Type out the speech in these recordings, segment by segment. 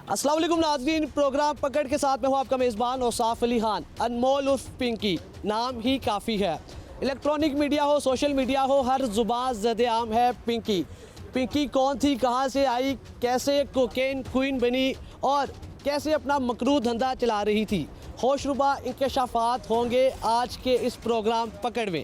अस्सलाम वालेकुम नाज़रीन, प्रोग्राम पकड़ के साथ में हूँ आपका मेज़बान औसाफ अली खान। अनमोल उर्फ पिंकी नाम ही काफ़ी है। इलेक्ट्रॉनिक मीडिया हो, सोशल मीडिया हो, हर ज़ुबान ज़द-ए-आम है पिंकी। पिंकी कौन थी, कहाँ से आई, कैसे कोकेन क्वीन बनी और कैसे अपना मकरू धंधा चला रही थी, होशरुबा इंकशाफात होंगे आज के इस प्रोग्राम पकड़ में।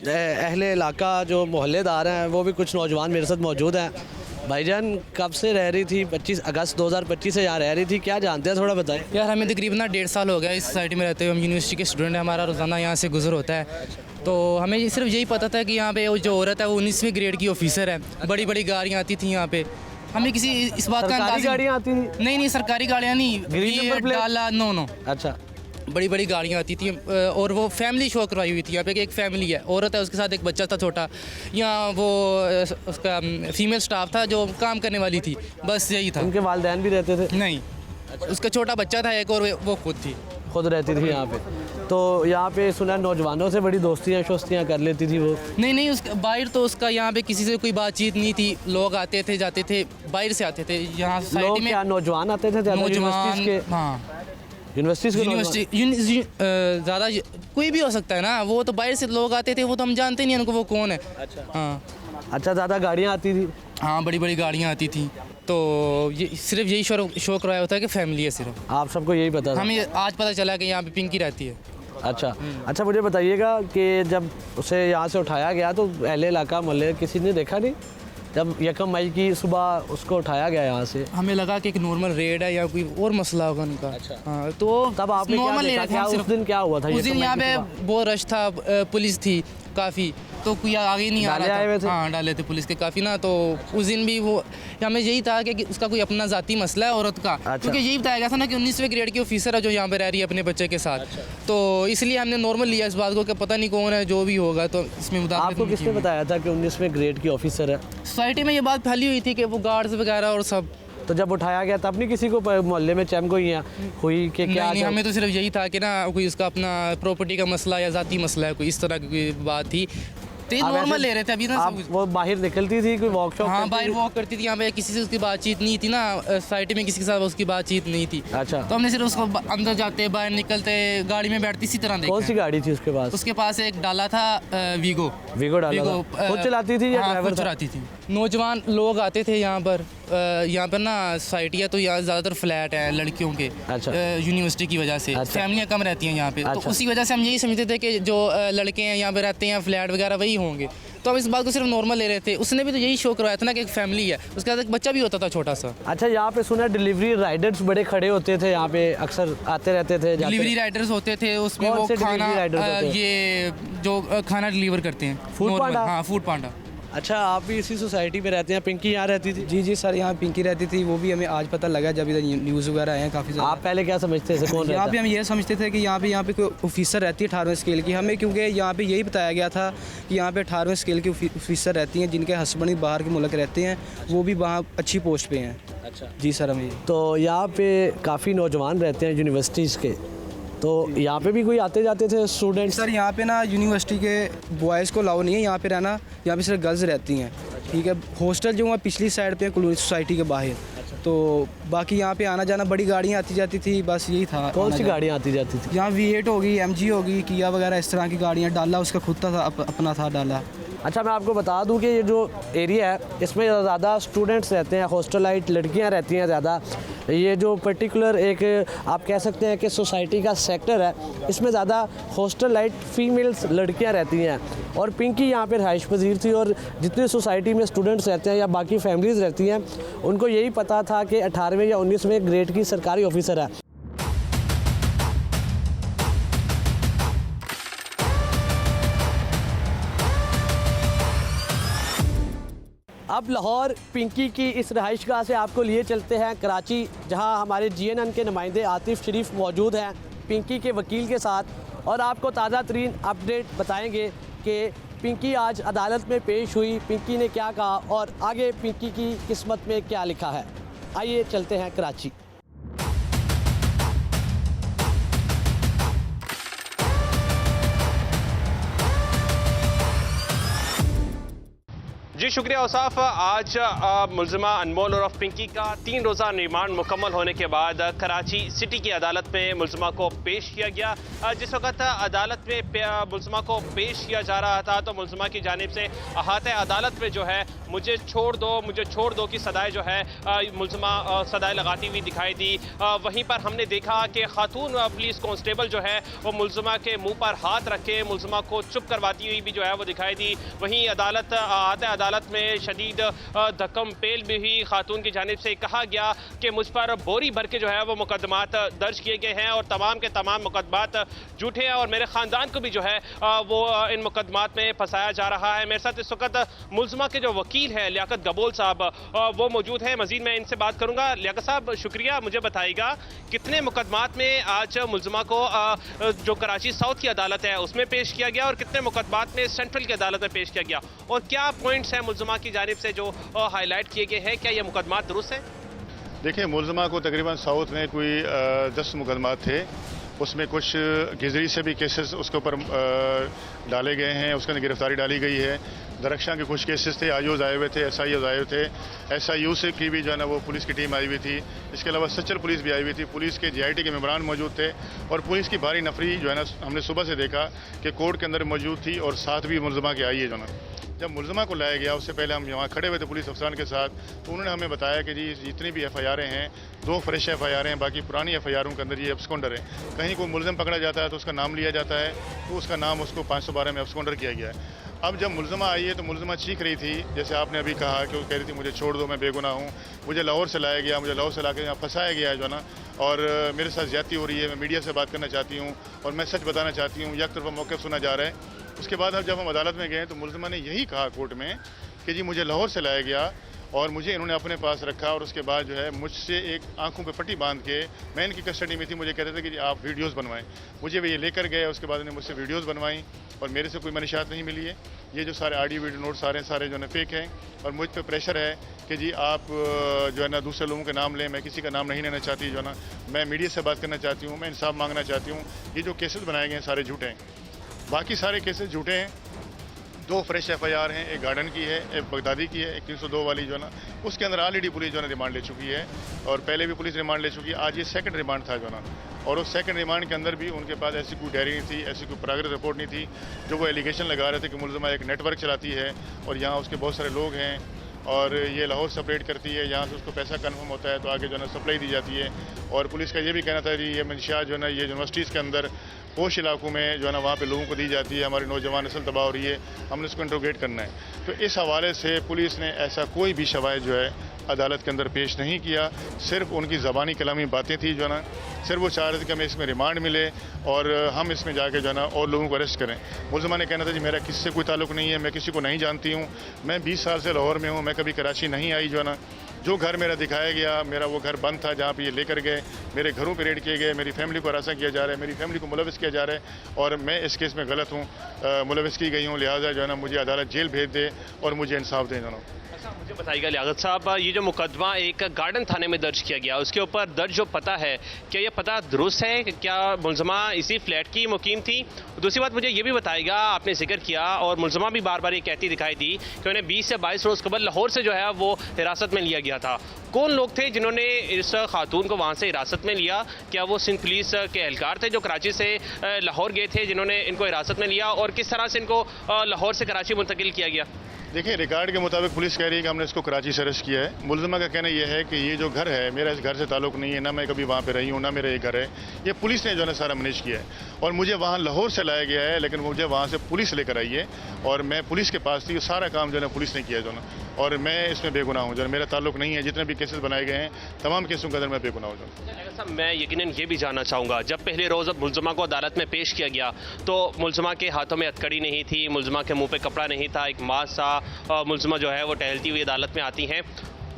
अहले इलाका जो मोहल्लेदार हैं वो भी कुछ नौजवान मेरे साथ मौजूद हैं। भाईजान कब से रह रही थी? 25 अगस्त 2025 से यहाँ रह रही थी, क्या जानते हैं, थोड़ा बताएं। यार हमें तकरीबन 1.5 साल हो गया इस सोसाइटी में रहते हुए। हम यूनिवर्सिटी के स्टूडेंट हैं, हमारा रोज़ाना यहाँ से गुजर होता है। तो हमें सिर्फ यही पता था कि यहाँ पे जो औरत है वो 19वीं ग्रेड की ऑफिसर है। बड़ी बड़ी गाड़ियाँ आती थी यहाँ पे। हमें किसी इस बात का सरकारी गाड़ियाँ आती थी? नहीं, सरकारी गाड़ियाँ नहीं, डाला नो। अच्छा, बड़ी बड़ी गाड़ियाँ आती थी और वो फैमिली शो करवाई हुई थी। यहाँ पे एक फैमिली है, औरत है, उसके साथ एक बच्चा था छोटा। यहाँ वो उसका फीमेल स्टाफ था जो काम करने वाली थी, बस यही था। उनके वालिदैन भी रहते थे? नहीं, उसका छोटा बच्चा था एक और वो खुद रहती थी यहाँ पे। तो यहाँ पे सुना नौजवानों से बड़ी दोस्तियाँ शोस्तियाँ कर लेती थी वो? नहीं, उसका बाहर तो उसका यहाँ पे किसी से कोई बातचीत नहीं थी। लोग आते थे जाते थे, बाहर से आते थे यहाँ सोसाइटी में। नौजवान आते थे? नौजवान, हाँ, यूनिवर्सिटी ज़्यादा कोई भी हो सकता है ना। वो तो बाहर से लोग आते थे, वो तो हम जानते नहीं उनको वो कौन है। अच्छा, हाँ। अच्छा, ज़्यादा गाड़ियाँ आती थी? हाँ, बड़ी बड़ी गाड़ियाँ आती थी। तो ये सिर्फ यही शो करवाया होता है कि फैमिली है सिर्फ। आप सबको यही पता था? हमें आज पता चला कि यहाँ पे पिंकी रहती है। अच्छा, मुझे बताइएगा कि जब उसे यहाँ से उठाया गया तो अहले इलाका मोहल्ले किसी ने देखा नहीं? जब 1 मई की सुबह उसको उठाया गया यहाँ से, हमें लगा कि एक नॉर्मल रेड है या कोई और मसला होगा उनका। अच्छा। हाँ, तो तब आपने क्या देखा? क्या उस दिन क्या हुआ था? उस दिन यहाँ पे बहुत रश था, पुलिस थी काफ़ी, तो कोई आगे नहीं आ रहा था। हाँ, डाले थे पुलिस के काफ़ी ना। तो उस दिन भी वो हमें यही था कि उसका कोई अपना ज़ाती मसला है औरत का। अच्छा। क्योंकि यही बताया गया था ना कि 19वीं ग्रेड की ऑफिसर है जो यहाँ पे रह रही है अपने बच्चे के साथ। अच्छा। तो इसलिए हमने नॉर्मल लिया इस बात को कि पता नहीं कौन है, जो भी होगा तो इसमें आपको किसने बताया था कि 19वीं ग्रेड की ऑफिसर है? सोसाइटी में ये बात फैली हुई थी कि वो गार्ड्स वगैरह और सब। तो जब उठाया गया तब नहीं किसी को मोहल्ले में चैम हुई कि क्या? नहीं, हमें तो सिर्फ यही था कि ना कोई उसका अपना प्रॉपर्टी का मसला या ज़ाती मसला है, कोई इस तरह की बात थी। तो ये नॉर्मल ले रहे थे अभी ना। वो बाहर निकलती थी, कोई वॉक शॉप? हाँ, बाहर वॉक करती थी। यहाँ पे किसी से उसकी बातचीत नहीं थी ना, सोसाइटी में किसी के साथ उसकी बातचीत नहीं थी। अच्छा। तो हमने सिर्फ उसको अंदर जाते बाहर निकलते गाड़ी में बैठती इसी तरह देखा। कौन सी गाड़ी थी उसके पास? उसके पास एक डाला था, वीगो डाला था। खुद चलाती थी या ड्राइवर चलाती थी? नौजवान लोग आते थे यहाँ पर ना सोसाइटी है तो यहाँ ज़्यादातर फ्लैट हैं लड़कियों के। अच्छा। यूनिवर्सिटी की वजह से। अच्छा। फैमिलियाँ कम रहती हैं यहाँ पे। अच्छा। तो उसी वजह से हम यही समझते थे कि जो लड़के हैं यहाँ पे रहते हैं फ्लैट वगैरह वही होंगे। तो हम इस बात को सिर्फ नॉर्मल ले रहे थे। उसने भी तो यही शो करवाया था ना कि एक फैमिली है, उसके साथ एक बच्चा भी होता था छोटा सा। अच्छा, यहाँ पे सुना डिलीवरी राइडर्स बड़े खड़े होते थे यहाँ पे, अक्सर आते रहते थे? डिलीवरी राइडर्स होते थे, उसमें वो खाना ये जो खाना डिलीवर करते हैं। फूड पांडा? हाँ, फूड पांडा। अच्छा, आप भी इसी सोसाइटी में रहते हैं? पिंकी यहाँ रहती थी? जी सर, यहाँ पिंकी रहती थी। वो भी हमें आज पता लगा जब इधर न्यूज़ वगैरह आए हैं काफ़ी ज़्यादा। आप पहले क्या समझते थे, कौन? यहाँ पे हम ये समझते थे कि यहाँ पे कोई ऑफिसर रहती है 18वें स्केल की। हमें क्योंकि यहाँ पे यही बताया गया था कि यहाँ पे 18वें स्केल की ऑफिसर रहती हैं जिनके हस्बैंड बाहर के मुल्क रहते हैं, वो भी वहाँ अच्छी पोस्ट पे हैं। अच्छा जी सर। हमें तो यहाँ पे काफ़ी नौजवान रहते हैं यूनिवर्सिटीज़ के, तो यहाँ पे भी कोई आते जाते थे स्टूडेंट्स? सर यहाँ पे ना यूनिवर्सिटी के बॉयज़ को अलाउ नहीं है यहाँ पे रहना, यहाँ पे सिर्फ गर्ल्स रहती हैं। ठीक है, हॉस्टल जो है पिछली साइड पे है कॉलोनी सोसाइटी के बाहर। तो बाकी यहाँ पे आना जाना बड़ी गाड़ियाँ आती जाती थी, बस यही था। कौन सी गाड़ियाँ आती जाती थी? यहाँ V8 होगी, MG होगी, किया वगैरह इस तरह की गाड़ियाँ। डाला उसका खुद था, अपना था डाला। अच्छा, मैं आपको बता दूं कि ये जो एरिया है इसमें ज़्यादा स्टूडेंट्स रहते हैं, हॉस्टलाइट लड़कियां रहती हैं ज़्यादा। ये जो पर्टिकुलर एक आप कह सकते हैं कि सोसाइटी का सेक्टर है, इसमें ज़्यादा हॉस्टलाइट फीमेल्स लड़कियां रहती हैं। और पिंकी यहाँ पर रहाइश पजीर थी और जितनी सोसाइटी में स्टूडेंट्स रहते हैं या बाकी फैमिलीज़ रहती हैं उनको यही पता था कि 18वें या 19वें ग्रेड की सरकारी ऑफिसर है। अब लाहौर पिंकी की इस रहाइशगाह से आपको लिए चलते हैं कराची, जहां हमारे GNN के नुमाइंदे आतिफ शरीफ मौजूद हैं पिंकी के वकील के साथ, और आपको ताज़ा तरीन अपडेट बताएंगे कि पिंकी आज अदालत में पेश हुई, पिंकी ने क्या कहा और आगे पिंकी की किस्मत में क्या लिखा है। आइए चलते हैं कराची। जी शुक्रिया औसाफ। आज मुलजिमा अनमोल उर्फ पिंकी का 3 रोज़ा रिमांड मुकम्मल होने के बाद कराची सिटी की अदालत में मुलजिमा को पेश किया गया। जिस वक्त अदालत में मुलजिमा को पेश किया जा रहा था तो मुलजिमा की जानिब से अहाते अदालत में जो है मुझे छोड़ दो की सदाएं जो है मुलजिमा सदाएं लगाती हुई दिखाई दी। वहीं पर हमने देखा कि खातून पुलिस कांस्टेबल जो है वो मुलजिमा के मुंह पर हाथ रख के मुलजिमा को चुप करवाती हुई भी जो है वो दिखाई दी। वहीं अदालत में शदीद धक्कम पेल भी हुई। खातून की जानिब से कहा गया कि मुझ पर बोरी भर के जो है वो मुकदमात दर्ज किए गए हैं और तमाम के तमाम मुकदमात झूठे हैं और मेरे ख़ानदान को भी जो है वो इन मुकदमात में फंसाया जा रहा है। मेरे साथ इस वक्त मुलजिमा के जो वकील है लियाकत गबोल साहब वो मौजूद हैं। मजीद मैं इनसे बात करूंगा। लियाकत साहब शुक्रिया, मुझे बताइएगा कितने मुकदमात में आज मुलजिमा को जो कराची साउथ की अदालत है उसमें पेश किया गया और कितने मुकदमात में सेंट्रल की अदालत में पेश किया गया और क्या पॉइंट्स हैं मुलजिमा की जानिब से जो हाईलाइट किए गए हैं? क्या ये मुकदमात दुरुस्त है? देखिए, मुलजिमा को तकरीबन साउथ में कोई 10 मुकदमात थे। उसमें कुछ गिजरी से भी केसेस उसके ऊपर डाले गए हैं, उसके अंदर गिरफ्तारी डाली गई है। दरख्शां के कुछ केसेस थे, आईओज आए हुए थे, SIOज आए हुए थे, SIU से की भी जो है ना वो पुलिस की टीम आई हुई थी। इसके अलावा सचल पुलिस भी आई हुई थी, पुलिस के GIT के मेंबरान मौजूद थे और पुलिस की भारी नफरी जो है ना हमने सुबह से देखा कि कोर्ट के अंदर मौजूद थी और साथ भी मुलजिमा की आई है जो ना। जब मुलजिमा को लाया गया उससे पहले हम यहाँ खड़े हुए थे पुलिस अफसरान के साथ, तो उन्होंने हमें बताया कि जी जितनी भी FIR हैं 2 फ्रेश FIR हैं, बाकी पुरानी FIRों के अंदर ये एब्सकॉन्डर है। कहीं कोई मुलजिम पकड़ा जाता है तो उसका नाम लिया जाता है तो उसका नाम उसको 512 में एब्सकॉन्डर किया गया है। अब जब मुलजिमा आई है तो मुलजिमा चीख रही थी, जैसे आपने अभी कहा कि वो कह रही थी मुझे छोड़ दो, मैं बेगुनाह हूँ, मुझे लाहौर से लाया गया, मुझे लाहौर से ला के यहाँ फंसाया गया है जो ना, और मेरे साथ ज्यादती हो रही है, मैं मीडिया से बात करना चाहती हूँ और मैं सच बताना चाहती हूँ, एक तरफा मौक़िफ़ सुना जा रहा है। उसके बाद जब हम अदालत में गए तो मुलजिमा ने यही कहा कोर्ट में कि जी मुझे लाहौर से लाया गया और मुझे इन्होंने अपने पास रखा और उसके बाद जो है मुझसे एक आंखों पे पट्टी बांध के, मैं इनकी कस्टडी में थी, मुझे कहते थे कि आप वीडियोस बनवाएं। मुझे ये लेकर गए, उसके बाद इन्होंने मुझसे वीडियोस बनवाई और मेरे से कोई मनीशात नहीं मिली है। ये जो सारे ऑडियो वीडियो नोट सारे जो है फेक हैं और मुझ पर प्रेशर है कि जी आप जो है ना दूसरे लोगों के नाम लें। मैं किसी का नाम नहीं लेना चाहती जो है ना, मैं मीडिया से बात करना चाहती हूँ, मैं इंसाफ मांगना चाहती हूँ। ये जो केसेस बनाए गए हैं सारे झूठे हैं, बाकी सारे केसेस झूठे हैं। 2 फ्रेश FIR हैं, एक गार्डन की है, एक बगदादी की है, एक 302 वाली जो है ना, उसके अंदर ऑलरेडी पुलिस जो है रिमांड ले चुकी है और पहले भी पुलिस रिमांड ले चुकी है। आज ये सेकंड रिमांड था जो है ना, और उस सेकंड रिमांड के अंदर भी उनके पास ऐसी कोई डायरी नहीं थी, ऐसी कोई प्रोग्रेस रिपोर्ट नहीं थी। जो वो एलिगेशन लगा रहे थे कि मुलजिमा एक नेटवर्क चलाती है और यहाँ उसके बहुत सारे लोग हैं और ये लाहौर सपरेट करती है, यहाँ से उसको पैसा कन्फर्म होता है तो आगे जो है ना सप्लाई दी जाती है। और पुलिस का ये भी कहना था कि ये मंशियात जो है ना ये यूनिवर्सिटीज़ के अंदर पोश इलाकों में जो है ना वहाँ पे लोगों को दी जाती है, हमारी नौजवान नस्ल तबाह हो रही है, हमने उसको इंट्रोगेट करना है। तो इस हवाले से पुलिस ने ऐसा कोई भी शवाहिद जो है अदालत के अंदर पेश नहीं किया। सिर्फ उनकी ज़बानी कलामी बातें थी जो है ना, सिर्फ वो चाह रहे थे कि हमें इसमें रिमांड मिले और हम इसमें जाके जो है ना और लोगों को अरेस्ट करें। मुलजिमा ने कहना था जी मेरा किसी से कोई ताल्लुक़ नहीं है, मैं किसी को नहीं जानती हूँ, मैं 20 साल से लाहौर में हूँ, मैं कभी कराची नहीं आई जो है ना। जो घर मेरा दिखाया गया, मेरा वो घर बंद था जहाँ पे ये लेकर गए, मेरे घरों पे रेड किए गए, मेरी फैमिली को हरासा किया जा रहा है, मेरी फैमिली को मुलविस किया जा रहा है और मैं इस केस में गलत हूँ, मुलविस की गई हूँ, लिहाजा जो है ना मुझे अदालत जेल भेज दे और मुझे इंसाफ दे दोनों। मुझे बताइएगा लियाकत साहब, ये जो मुकदमा एक गार्डन थाने में दर्ज किया गया उसके ऊपर दर्ज जो पता है, क्या ये पता दुरुस्त है? क्या मुलजिमा इसी फ्लैट की मुकीम थी? दूसरी बात मुझे ये भी बताइएगा, आपने जिक्र किया और मुलजिमा भी बार बार ये कहती दिखाई दी कि उन्हें 20 से 22 रोज़ कबल लाहौर से जो है वो हिरासत में लिया गया था। कौन लोग थे जिन्होंने इस खातून को वहाँ से हिरासत में लिया? क्या वो सिंध पुलिस के एहलकार थे जो कराची से लाहौर गए थे जिन्होंने इनको हिरासत में लिया और किस तरह से इनको लाहौर से कराची मुंतकिल किया गया? देखिए, रिकॉर्ड के मुताबिक पुलिस कह रही है कि हमने इसको कराची से अरेस्ट किया है। मुलजिमा का कहना यह है कि ये जो घर है मेरा इस घर से ताल्लुक़ नहीं है, ना मैं कभी वहाँ पे रही हूँ, ना मेरा ये घर है, ये पुलिस ने जो है सारा मैनेज किया है और मुझे वहाँ लाहौर से लाया गया है, लेकिन मुझे वहाँ से पुलिस लेकर आई है और मैं पुलिस के पास थी। सारा काम जो है पुलिस ने किया जो ना, और मैं इसमें बेगुनाह हूँ, जो मेरा ताल्लुक़ नहीं है। जितने भी केसेस बनाए गए हैं तमाम केसों के अंदर मैं बेगुनाह हूँ। मैं यकीनन ये भी जानना चाहूँगा, जब पहले रोज़ मुलजिमा को अदालत में पेश किया गया तो मुलजिमा के हाथों में हथकड़ी नहीं थी, मुलजिमा के मुंह पे कपड़ा नहीं था, एक मास्क था, मुलजिमा जो है वो टहलती हुई अदालत में आती हैं।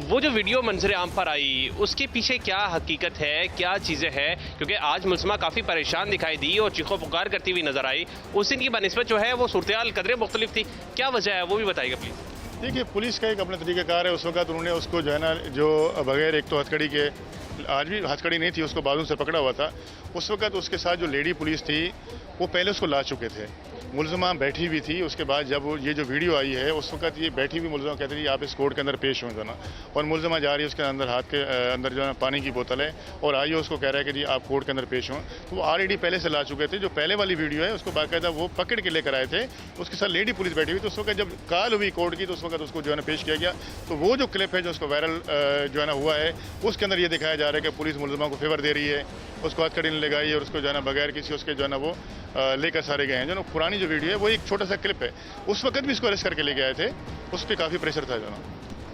वो जो वीडियो मंजर आम पर आई उसके पीछे क्या हकीकत है, क्या चीज़ें हैं? क्योंकि आज मुलजिमा काफ़ी परेशान दिखाई दी और चीखो पुकार करती हुई नजर आई। उस दिन की बनस्बत जो है वो सूरत-ए-हाल कदरे मुख्तलिफ थी, क्या वजह है वो भी बताइएगा प्लीज़। देखिए, पुलिस का एक अपना तरीक़ाकार है। उस वक्त उन्होंने उसको जो है ना, जो बगैर एक तो हथकड़ी के, आज भी हथकड़ी नहीं थी, उसको बाजू से पकड़ा हुआ था। उस वक्त उसके साथ जो लेडी पुलिस थी वो पहले उसको ला चुके थे मुलजमा बैठी हुई थी। उसके बाद जब ये जो वीडियो आई है उस वक्त ये बैठी हुई मुलजमा कहती थी आप इस कोर्ट के अंदर पेश हुए ना, और मुलजमा जा रही है उसके अंदर हाथ के अंदर जो है पानी की बोतल है और आइए उसको कह रहा है कि जी आप कोर्ट के अंदर पेश हों। तो वो ऑलरेडी पहले से ला चुके थे। जो पहले वाली वीडियो है उसको बाकायदा वो पकड़ के लेकर आए थे, उसके साथ लेडी पुलिस बैठी हुई। तो उस वक्त जब कॉल हुई कोर्ट की तो उस वक्त उसको जो है ना पेश किया गया। तो वो जो क्लिप है जो उसको वायरल जो है ना हुआ है उसके अंदर ये दिखाया जा रहा है कि पुलिस मुलजमा को फेवर दे रही है, उसको हथकड़ी ने लगाई है और उसको जो है ना बगैर किसी उसके जो है ना वो लेकर सारे गए हैं। जो ना पुरानी जो वीडियो है वो एक छोटा सा क्लिप है, उस वक्त भी इसको अरेस्ट करके लेके आए थे, उस पर काफ़ी प्रेशर था जो ना।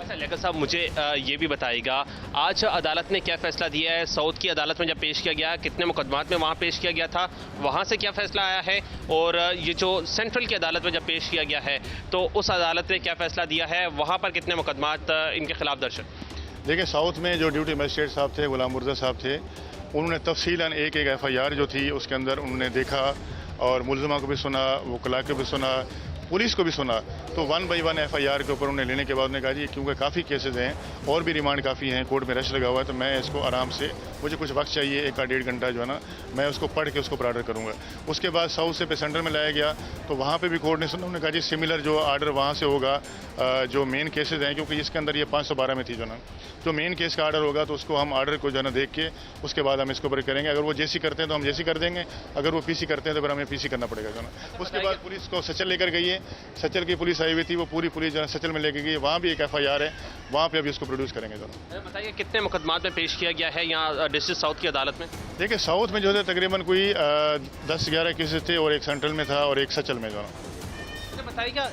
अच्छा लियाकत साहब, मुझे ये भी बताइएगा आज अदालत ने क्या फ़ैसला दिया है? साउथ की अदालत में जब पेश किया गया, कितने मुकदमात में वहाँ पेश किया गया था, वहाँ से क्या फ़ैसला आया है? और ये जो सेंट्रल की अदालत में जब पेश किया गया है तो उस अदालत ने क्या फ़ैसला दिया है, वहाँ पर कितने मुकदमात इनके खिलाफ दर्ज है? देखिए, साउथ में जो ड्यूटी मजिस्ट्रेट साहब थे, गुलाम मुर्जा साहब थे, उन्होंने तफसीलन एक FIR जो थी उसके अंदर उन्होंने देखा और मुलजमा को भी सुना, वकला को भी सुना, पुलिस को भी सुना। तो 1 बाई 1 FIR के ऊपर उन्हें लेने के बाद उन्होंने कहा जी क्योंकि काफ़ी केसेस हैं और भी रिमांड काफ़ी हैं, कोर्ट में रश लगा हुआ है, तो मैं इसको आराम से, मुझे कुछ वक्त चाहिए 1 या 1.5 घंटा जो है ना, मैं उसको पढ़ के उसको ऑर्डर करूँगा। उसके बाद साउथ से पे सेंटर में लाया गया तो वहाँ पे भी कोर्ट ने सुना, उन्होंने कहा जी सिमिलर जो आर्डर वहाँ से होगा जो मेन केसेज हैं, क्योंकि इसके अंदर ये 512 में थी जो ना, जो मेन केस का आर्डर होगा तो उसको हम आर्डर को जो है ना देख के उसके बाद हम इसको ऊपर करेंगे। अगर वो JC करते हैं तो हम JC कर देंगे, अगर वो PC करते हैं तो फिर हमें PC करना पड़ेगा जो ना। उसके बाद पुलिस को सचल लेकर गई है, सचल की पुलिस आई हुई थी, वो पूरी पुलिस जो है सचल में लेके गई, वहाँ भी एक FIR है, वहाँ पे अभी इसको प्रोड्यूस करेंगे जो ना। बताइए कितने मुकदमात में पेश किया गया है यहाँ डिस्ट्रिक्ट साउथ की अदालत में? देखिए, साउथ में जो है तकरीबन कोई 10-11 केसेस थे और एक सेंट्रल में था और एक सचल में जो ना। बताइएगा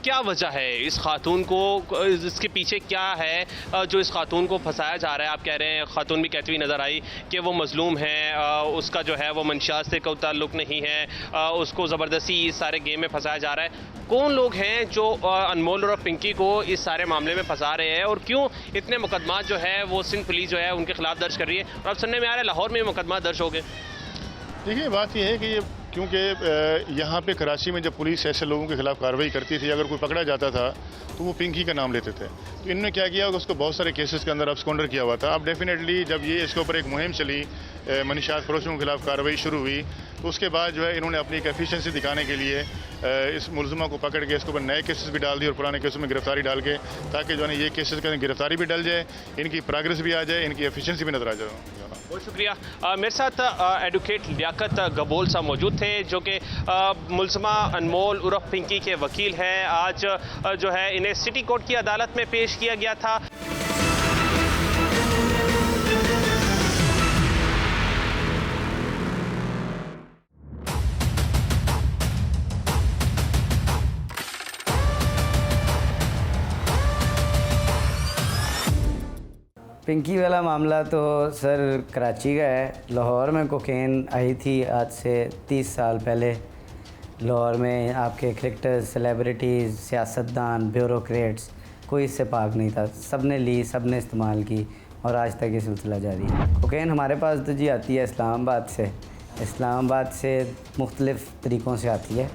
क्या वजह है इस खातून को, इसके पीछे क्या है जो इस खातून को फंसाया जा रहा है? आप कह रहे हैं खातून भी कहती हुई नज़र आई कि वो मजलूम है, उसका जो है वो मंशात से कोई ताल्लुक़ नहीं है, उसको ज़बरदस्ती इस सारे गेम में फंसाया जा रहा है। कौन लोग हैं जो अनमोल और पिंकी को इस सारे मामले में फंसा रहे हैं और क्यों इतने मुकदमात जो है वो सिंध पुलिस जो है उनके खिलाफ दर्ज कर रही है? और अब सुनने में आ रहा है लाहौर में मुकदमा दर्ज हो गए। देखिए, बात यह है कि ये क्योंकि यहाँ पे कराची में जब पुलिस ऐसे लोगों के खिलाफ कार्रवाई करती थी, अगर कोई पकड़ा जाता था तो वो पिंकी का नाम लेते थे। तो इन्होंने क्या किया कि उसको बहुत सारे केसेस के अंदर अब्सकॉन्डर किया हुआ था। अब डेफिनेटली जब ये इसके ऊपर एक मुहिम चली, मनीषात फरोशों के खिलाफ कार्रवाई शुरू हुई, तो उसके बाद जो है इन्होंने अपनी एक एफिशिएंसी दिखाने के लिए इस मुलजमा को पकड़ के इसके ऊपर नए केसेस भी डाल दिए और पुराने केसों में गिरफ्तारी डाल के, ताकि जो है ये केसेस के अंदर गिरफ्तारी भी डल जाए, इनकी प्रोग्रेस भी आ जाए, इनकी एफिशिएंसी भी नजर आ जाए। बहुत शुक्रिया। मेरे साथ एडवोकेट लियाकत गबोल साहब मौजूद थे जो कि मुलजमा अनमोल उर्फ पिंकी के वकील हैं। आज जो है इन्हें सिटी कोर्ट की अदालत में पेश किया गया था। पिंकी वाला मामला तो सर कराची का है। लाहौर में कोकेन आई थी आज से 30 साल पहले। लाहौर में आपके क्रिकेटर्स, सेलिब्रिटीज़, सियासतदान, ब्यूरोक्रेट्स, कोई इससे पाक नहीं था। सब ने ली, सब ने इस्तेमाल की और आज तक ये सिलसिला जारी है। कोकेन हमारे पास तो जी आती है इस्लामाबाद से मुख्तलिफ़ तरीक़ों से आती है।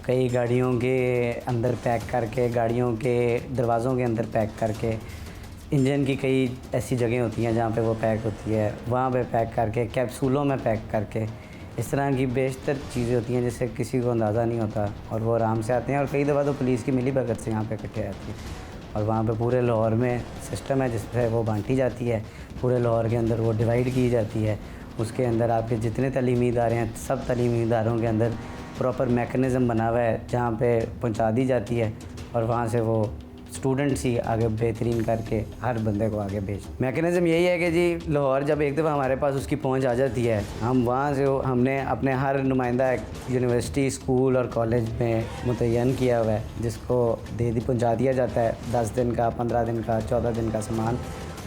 कई गाड़ियों के अंदर पैक करके, गाड़ियों के दरवाज़ों के अंदर पैक करके, इंजन की कई ऐसी जगह होती हैं जहाँ पे वो पैक होती है, वहाँ पे पैक करके, कैप्सूलों में पैक करके, इस तरह की बेशतर चीज़ें होती हैं जिससे किसी को अंदाज़ा नहीं होता और वो आराम से आते हैं। और कई दफ़ा तो पुलिस की मिली भगत से यहाँ पे इकट्ठे आती है और वहाँ पे पूरे लाहौर में सिस्टम है जिससे वो बांटी जाती है। पूरे लाहौर के अंदर वो डिवाइड की जाती है। उसके अंदर आपके जितने तलीमी इदारे हैं, सब तलीमी इदारों के अंदर प्रॉपर मैकेनिज़्म बना हुआ है जहाँ पे पहुँचा दी जाती है और वहाँ से वो स्टूडेंट्स ही आगे बेहतरीन करके हर बंदे को आगे भेज। मैकेनिज़्म यही है कि जी लाहौर जब एक दफ़ा हमारे पास उसकी पहुंच आ जाती है, हम वहाँ से हमने अपने हर नुमाइंदा यूनिवर्सिटी, स्कूल और कॉलेज में मुतय्यन किया हुआ है जिसको पहुंचा दिया जाता है 10 दिन का, 15 दिन का, 14 दिन का सामान,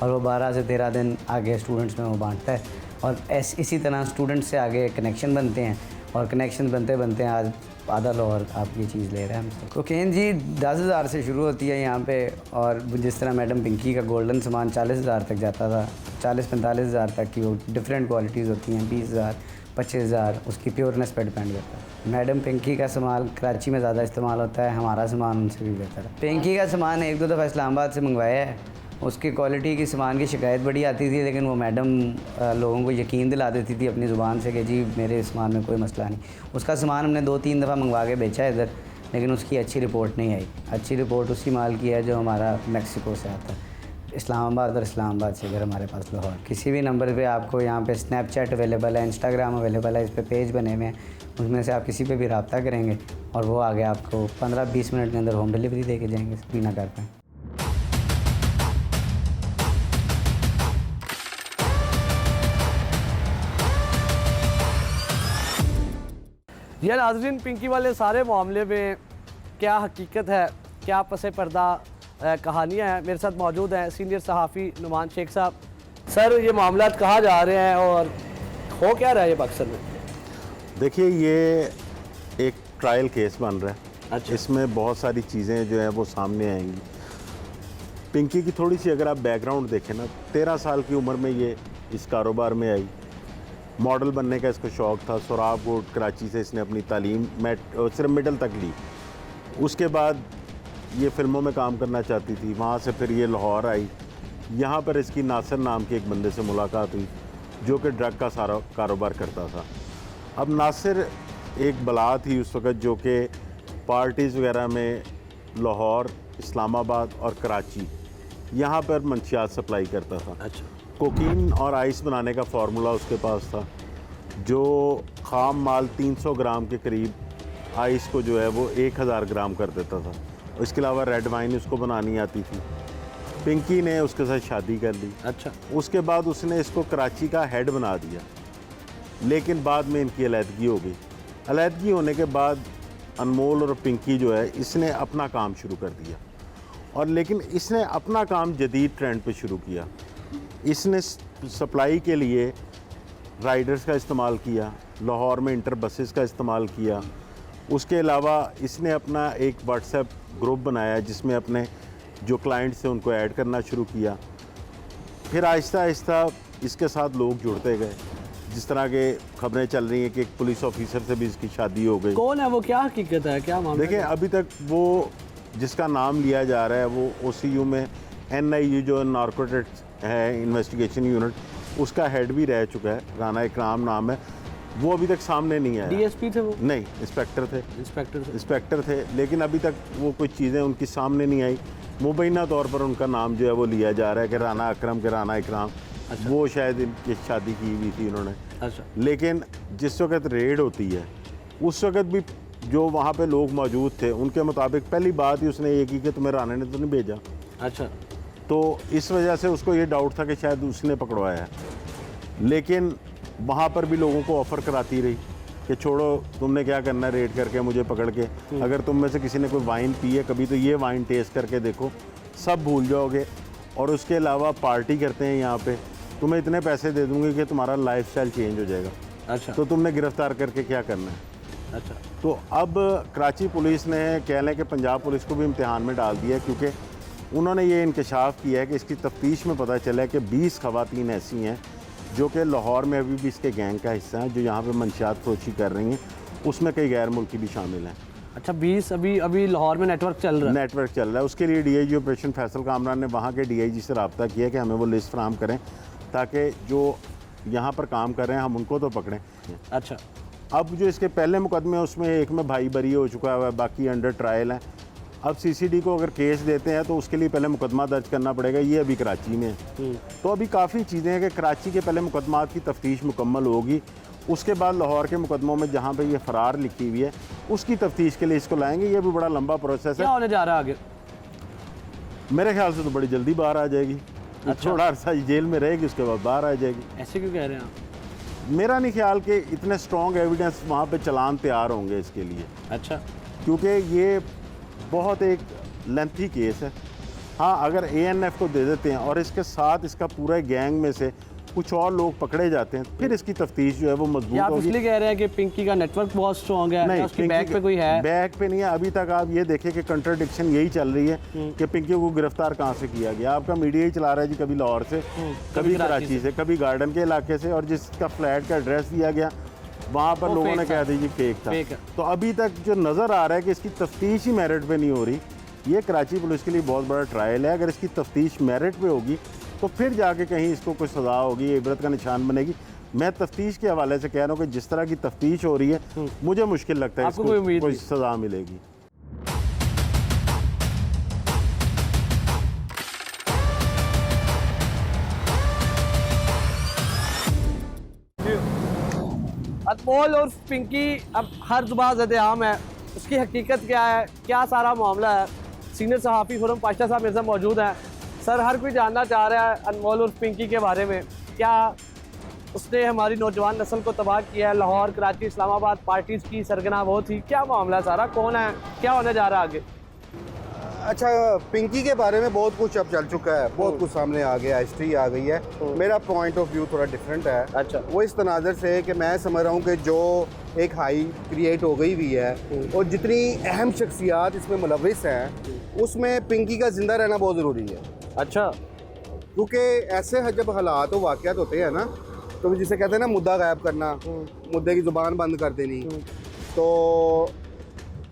और वो 12 से 13 दिन आगे स्टूडेंट्स में वो बाँटता है। और इसी तरह स्टूडेंट्स से आगे कनेक्शन बनते हैं और कनेक्शन बनते बनते आज आधा लाहौर आप ये चीज़ ले रहे हैं हमसे। कोकेन जी 10,000 से शुरू होती है यहाँ पे, और जिस तरह मैडम पिंकी का गोल्डन सामान 40,000 तक जाता था, 40-45,000 तक की वो डिफरेंट क्वालिटीज़ होती हैं, 20,000, 25,000, उसकी प्योरनेस पर डिपेंड करता है। मैडम पिंकी का सामान कराची में ज़्यादा इस्तेमाल होता है, हमारा सामान उनसे भी बेहतर है। पिंकी का सामान 1-2 दफ़ा इस्लामाबाद से मंगवाया है उसकी क्वालिटी की सामान की शिकायत बड़ी आती थी, लेकिन वो मैडम लोगों को यकीन दिला देती थी अपनी ज़ुबान से कि जी मेरे सामान में कोई मसला नहीं। उसका सामान हमने 2-3 दफ़ा मंगवा के बेचा है इधर, लेकिन उसकी अच्छी रिपोर्ट नहीं आई। अच्छी रिपोर्ट उसी माल की है जो हमारा मैक्सिको से आता है, इस्लामाबाद, और इस्लामाबाद से इधर हमारे पास लाहौर। किसी भी नंबर पे आपको यहाँ पे स्नैपचैट अवेलेबल है, इंस्टाग्राम अवेलेबल है, इस पे पेज बने हुए हैं, उसमें से आप किसी पे भी रब्ता करेंगे और वो आगे आपको 15-20 मिनट के अंदर होम डिलीवरी दे के जाएंगे बिना घर पे। यार नाज़रीन, पिंकी वाले सारे मामले में क्या हकीकत है, क्या पसे पर्दा कहानियाँ हैं। मेरे साथ मौजूद हैं सीनियर सहाफ़ी नुमान शेख साहब। सर, ये मामला कहाँ जा रहे हैं और हो क्या रहा है ये पाकिस्तान में? देखिए, ये एक ट्रायल केस बन रहा है। अच्छा। इसमें बहुत सारी चीज़ें जो हैं वो सामने आएंगी। पिंकी की थोड़ी सी अगर आप बैकग्राउंड देखें ना, 13 साल की उम्र में ये इस कारोबार में आई। मॉडल बनने का इसको शौक़ था। सोराबकोट कराची से इसने अपनी तालीम सिर्फ मिडल तक ली। उसके बाद ये फ़िल्मों में काम करना चाहती थी। वहाँ से फिर ये लाहौर आई। यहाँ पर इसकी नासिर नाम के एक बंदे से मुलाकात हुई जो कि ड्रग का सारा कारोबार करता था। अब नासिर एक बला थी उस वक़्त जो कि पार्टीज़ वगैरह में लाहौर, इस्लामाबाद और कराची यहाँ पर मंशियात सप्लाई करता था। अच्छा। कोकीन और आइस बनाने का फार्मूला उसके पास था, जो ख़ाम माल 300 ग्राम के करीब आइस को जो है वो 1000 ग्राम कर देता था। इसके अलावा रेड वाइन उसको बनानी आती थी। पिंकी ने उसके साथ शादी कर ली। अच्छा। उसके बाद उसने इसको कराची का हेड बना दिया, लेकिन बाद में इनकी अलहदगी हो गई। अलहदगी होने के बाद अनमोल और पिंकी जो है इसने अपना काम शुरू कर दिया, और लेकिन इसने अपना काम जदीद ट्रेंड पे शुरू किया। इसने सप्लाई के लिए राइडर्स का इस्तेमाल किया, लाहौर में इंटर बसेस का इस्तेमाल किया। उसके अलावा इसने अपना एक व्हाट्सएप ग्रुप बनाया जिसमें अपने जो क्लाइंट्स थे उनको ऐड करना शुरू किया। फिर आहिस्ता आहिस्ता इसके साथ लोग जुड़ते गए। जिस तरह के खबरें चल रही हैं कि एक पुलिस ऑफिसर से भी इसकी शादी हो गई। कौन है वो, क्या हकीकत है, क्या मामला? देखिए, अभी तक वो जिसका नाम लिया जा रहा है वो OCU में NIU जो नार्कोटिक्स है इन्वेस्टिगेशन यूनिट, उसका हेड भी रह चुका है। राना इकराम नाम है। वो अभी तक सामने नहीं आया। DSP थे वो? नहीं, इंस्पेक्टर थे। इंस्पेक्टर थे, लेकिन अभी तक वो कुछ चीज़ें उनकी सामने नहीं आई। मुबैना तौर पर उनका नाम जो है वो लिया जा रहा है कि राना अकरम के राना इकराम। अच्छा। वो शायद इनकी शादी की हुई थी उन्होंने। अच्छा। लेकिन जिस वक्त रेड होती है उस वक्त भी जो वहाँ पे लोग मौजूद थे उनके मुताबिक पहली बात ही उसने ये की कि तुम्हें राना ने तो नहीं भेजा। अच्छा। तो इस वजह से उसको ये डाउट था कि शायद उसने पकड़वाया है। लेकिन वहाँ पर भी लोगों को ऑफ़र कराती रही कि छोड़ो, तुमने क्या करना है रेड करके मुझे पकड़ के। अगर तुम में से किसी ने कोई वाइन पी है कभी तो ये वाइन टेस्ट करके देखो, सब भूल जाओगे। और उसके अलावा पार्टी करते हैं यहाँ पे, तुम्हें इतने पैसे दे दूँगी कि तुम्हारा लाइफस्टाइल चेंज हो जाएगा। अच्छा। तो तुमने गिरफ़्तार करके क्या करना है? अच्छा। तो अब कराची पुलिस ने कह लें कि पंजाब पुलिस को भी इम्तिहान में डाल दिया, क्योंकि उन्होंने ये इंकशाफ किया है कि इसकी तफ्तीश में पता चला है कि 20 ख़वातीन ऐसी हैं जो कि लाहौर में अभी भी इसके गैंग का हिस्सा हैं, जो यहाँ पे मंशियात फरोशी कर रही हैं। उसमें कई गैर मुल्की भी शामिल हैं। अच्छा, 20 अभी लाहौर में नेटवर्क चल रहा है? उसके लिए DIG ऑपरेशन फैसल कामरान ने वहाँ के DIG से रब्ता किया कि हमें वो लिस्ट फराहम करें ताकि जो यहाँ पर काम कर रहे हैं हम उनको तो पकड़ें। अच्छा। अब जो इसके पहले मुकदमे उसमें एक में भाई बरी हो चुका है, बाकी अंडर ट्रायल हैं। अब CCD को अगर केस देते हैं तो उसके लिए पहले मुकदमा दर्ज करना पड़ेगा। ये अभी कराची में है। तो अभी काफ़ी चीज़ें हैं कि कराची के पहले मुकदमात की तफ्तीश मुकम्मल होगी, उसके बाद लाहौर के मुकदमों में जहाँ पे ये फ़रार लिखी हुई है उसकी तफ्तीश के लिए इसको लाएंगे। ये भी बड़ा लंबा प्रोसेस है। क्या होने जा रहा है आगे? मेरे ख्याल से तो बड़ी जल्दी बाहर आ जाएगी। अच्छा। थोड़ा अर्सा जेल में रहेगी, उसके बाद बाहर आ जाएगी। ऐसे क्यों कह रहे हैं आप? मेरा नहीं ख्याल कि इतने स्ट्रॉन्ग एविडेंस वहाँ पे चलान तैयार होंगे इसके लिए। अच्छा। क्योंकि ये बहुत एक लेंथी केस है। हाँ, अगर ANF को दे देते हैं और इसके साथ इसका पूरा गैंग में से कुछ और लोग पकड़े जाते हैं, फिर इसकी तफ्तीश जो है वो मजबूत आप होगी। इसलिए कह रहे हैं कि पिंकी का नेटवर्क बहुत स्ट्रॉन्ग है? नहीं, उसकी बैक पे कोई है? बैक पे नहीं है। अभी तक आप ये देखें कि कंट्राडिक्शन यही चल रही है कि पिंकी को गिरफ्तार कहाँ से किया गया। आपका मीडिया ही चला रहा है जी, कभी लाहौर से, कभी कराची से, कभी गार्डन के इलाके से, और जिसका फ्लैट का एड्रेस दिया गया वहाँ पर लोगों ने कह दी जी फेक था। तो अभी तक जो नज़र आ रहा है कि इसकी तफ्तीश ही मेरिट पे नहीं हो रही, ये कराची पुलिस के लिए बहुत बड़ा ट्रायल है। अगर इसकी तफ्तीश मेरिट पे होगी तो फिर जाके कहीं इसको कोई सज़ा होगी, ये इबरत का निशान बनेगी। मैं तफ्तीश के हवाले से कह रहा हूँ कि जिस तरह की तफ्तीश हो रही है मुझे मुश्किल लगता है आपको इसको कोई उम्मीद कोई नहीं? सज़ा मिलेगी। अनमोल और पिंकी अब हर जुबान ज़द-ए-आम है, उसकी हकीकत क्या है, क्या सारा मामला है। सीनियर सहाफ़ी खुरम पाशा साहब मेरे साथ मौजूद हैं। सर, हर कोई जानना चाह रहा है अनमोल और पिंकी के बारे में, क्या उसने हमारी नौजवान नस्ल को तबाह किया है? लाहौर, कराची, इस्लामाबाद पार्टीज़ की सरगना वो थी, क्या मामला है सारा, कौन है, क्या होने जा रहा है आगे? अच्छा, पिंकी के बारे में बहुत कुछ अब चल चुका है, बहुत कुछ सामने आ गया, हिस्ट्री आ गई है। मेरा पॉइंट ऑफ व्यू थोड़ा डिफरेंट है। अच्छा। वो इस तनाज़र से कि मैं समझ रहा हूँ कि जो एक हाई क्रिएट हो गई हुई है और जितनी अहम शख्सियात इसमें मुलविस हैं, उसमें पिंकी का ज़िंदा रहना बहुत ज़रूरी है। अच्छा। क्योंकि ऐसे जब हालात और वाक़यात होते हैं ना, तो जिसे कहते हैं ना मुद्दा गायब करना, मुद्दे की ज़ुबान बंद कर देनी, तो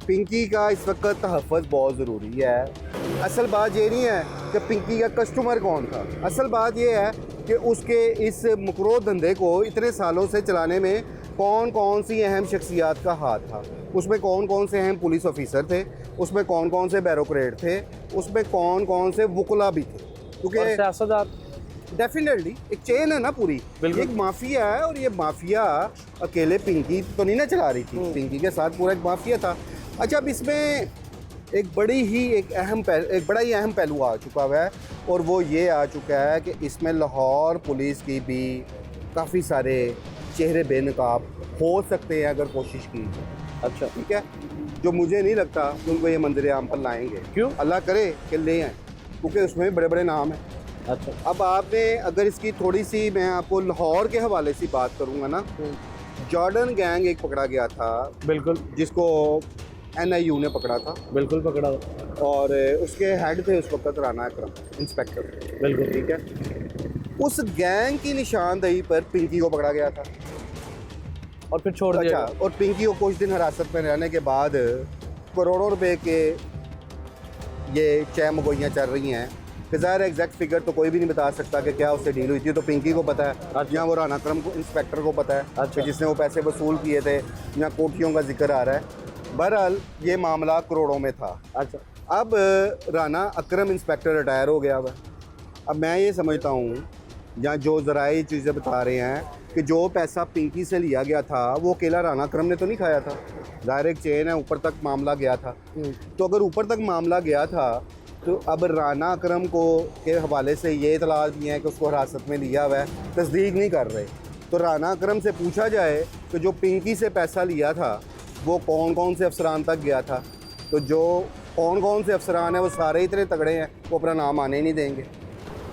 पिंकी का इस वक्त तहफ़्फ़ुज़ बहुत ज़रूरी है। असल बात ये नहीं है कि पिंकी का कस्टमर कौन था, असल बात ये है कि उसके इस मकरो धंधे को इतने सालों से चलाने में कौन कौन सी अहम शख्सियात का हाथ था, उसमें कौन कौन से अहम पुलिस ऑफिसर थे, उसमें कौन कौन से बैरोक्रेट थे, उसमें कौन कौन से वकुला भी थे। क्योंकि सियासतदार डेफिनेटली एक चेन है ना पूरी, एक माफिया है और ये माफिया अकेले पिंकी तो नहीं ना चला रही थी, पिंकी के साथ पूरा एक माफिया था। अच्छा, अब इसमें एक बड़ा ही अहम पहलू आ चुका हुआ है और वो ये आ चुका है कि इसमें लाहौर पुलिस की भी काफ़ी सारे चेहरे बेनकाब हो सकते हैं अगर कोशिश की जाए। अच्छा, ठीक है, जो मुझे नहीं लगता कि उनको ये मंजर आम पर लाएंगे। क्यों? अल्लाह करे कि ले आए, क्योंकि उसमें बड़े बड़े नाम हैं। अच्छा। अब आपने अगर इसकी थोड़ी सी मैं आपको लाहौर के हवाले से बात करूँगा ना, जॉर्डन गैंग एक पकड़ा गया था, बिल्कुल, जिसको NIU ने पकड़ा था, बिल्कुल पकड़ा, और उसके हेड थे उस वक्त राना अकरम, इंस्पेक्टर। बिल्कुल ठीक है, उस गैंग की निशानदेही पर पिंकी को पकड़ा गया था और फिर छोड़ दिया। अच्छा, और पिंकी को कुछ दिन हिरासत में रहने के बाद करोड़ों रुपए के ये चैमगोइयाँ चल रही हैं। ज़ाहिर एग्जैक्ट फिगर तो कोई भी नहीं बता सकता कि क्या उससे डील हुई थी, तो पिंकी को पता है। अच्छा। या वो राना अकरम को, इंस्पेक्टर को पता है। अच्छा। कि जिसने वो पैसे वसूल किए थे, या कोठियों का जिक्र आ रहा है। बहरहाल ये मामला करोड़ों में था। अच्छा। अब राना अकरम इंस्पेक्टर रिटायर हो गया हुआ। अब मैं ये समझता हूँ, या जो ज़राए चीज़ें बता रहे हैं कि जो पैसा पिंकी से लिया गया था वो अकेला राना अकरम ने तो नहीं खाया था, ज़ाहिर एक चेन है, ऊपर तक मामला गया था। तो अगर ऊपर तक मामला गया था तो अब राना अकरम को के हवाले से ये इतलात भी हैं कि उसको हिरासत में लिया हुआ है, तस्दीक नहीं कर रहे। तो राना अकरम से पूछा जाए कि जो पिंकी से पैसा लिया था वो कौन कौन से अफसरान तक गया था, तो जो कौन कौन से अफसरान हैं वो सारे इतने तगड़े हैं वो अपना नाम आने ही नहीं देंगे।